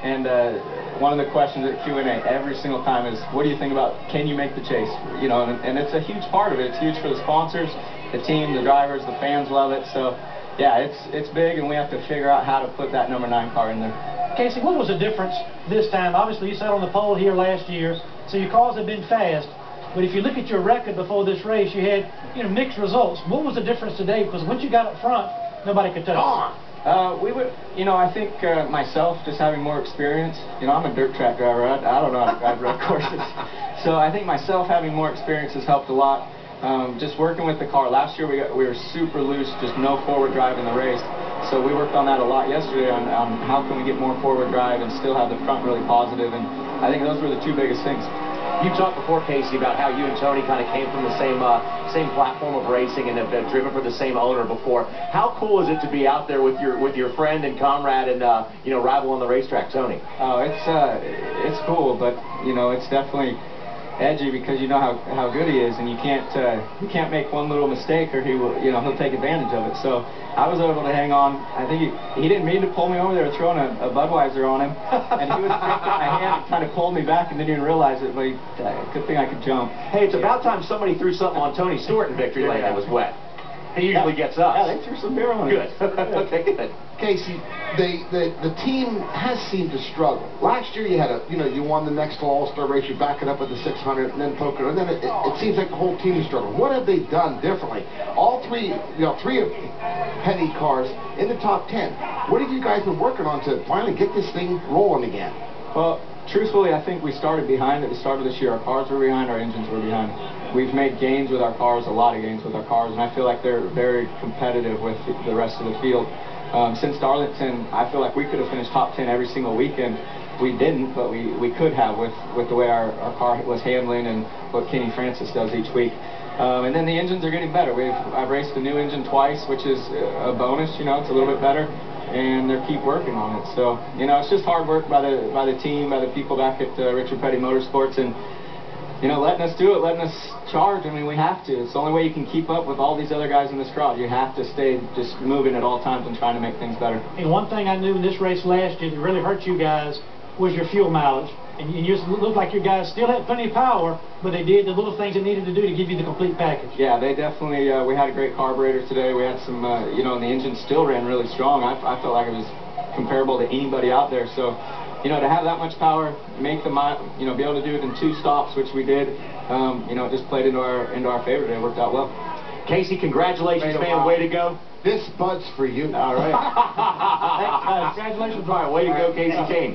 And one of the questions at Q&A every single time is, what do you think about, can you make the chase? You know, and it's a huge part of it. It's huge for the sponsors, the team, the drivers, the fans love it. So, yeah, it's big, and we have to figure out how to put that number 9 car in there. Kasey, what was the difference this time? Obviously, you sat on the pole here last year, so your cars have been fast. But if you look at your record before this race, you had, you know, mixed results. What was the difference today? Because once you got up front, nobody could touch you. We would, you know, I think myself just having more experience. You know, I'm a dirt track driver. I don't know how to drive road courses. So I think myself having more experience has helped a lot. Just working with the car. Last year we were super loose, just no forward drive in the race. So we worked on that a lot yesterday on how can we get more forward drive and still have the front really positive. And I think those were the 2 biggest things. You talked before, Kasey, about how you and Tony kind of came from the same platform of racing and have driven for the same owner before. How cool is it to be out there with your friend and comrade and you know, rival on the racetrack, Tony? Oh, it's cool, but you know, it's definitely edgy because you know how good he is, and you can't make one little mistake or he'll take advantage of it. So I was able to hang on. I think he didn't mean to pull me over. They were throwing a Budweiser on him, and he was taking my hand and kind of pulled me back and didn't even realize it. But good thing I could jump. Hey, it's about time somebody threw something on Tony Stewart in victory lane that was wet. He usually gets us. Yeah, they threw some beer on it. Good. Okay, good. Kasey, the team has seemed to struggle. Last year you had you won the next All-Star race, you back it up with the 600, and then Pocono, and then it seems like the whole team is struggling. What have they done differently? All three of Petty cars in the top 10. What have you guys been working on to finally get this thing rolling again? Well, truthfully, I think we started behind at the start of this year. Our cars were behind, our engines were behind. We've made gains with our cars, a lot of gains with our cars, and I feel like they're very competitive with the rest of the field. Since Darlington, I feel like we could have finished top 10 every single weekend. We didn't, but we could have with the way our car was handling and what Kenny Francis does each week. And then the engines are getting better. I've raced a new engine twice, which is a bonus. You know, it's a little bit better, and they keep working on it. So you know, it's just hard work by the team, by the people back at Richard Petty Motorsports, and you know, letting us do it, letting us charge. I mean, we have to. It's the only way you can keep up with all these other guys in this crowd. You have to stay just moving at all times and trying to make things better. And one thing I knew in this race last year that really hurt you guys was your fuel mileage. And you looked like your guys still had plenty of power, but they did the little things they needed to do to give you the complete package. Yeah, they definitely, we had a great carburetor today. We had some, you know, and the engine still ran really strong. I felt like it was comparable to anybody out there. So, you know, to have that much power, make the you know, be able to do it in 2 stops, which we did, you know, it just played into our favor today. It worked out well. Kasey, congratulations, man. Way to go. This Bud's for you. All right. Congratulations. All right, way to go, Kasey Kahne.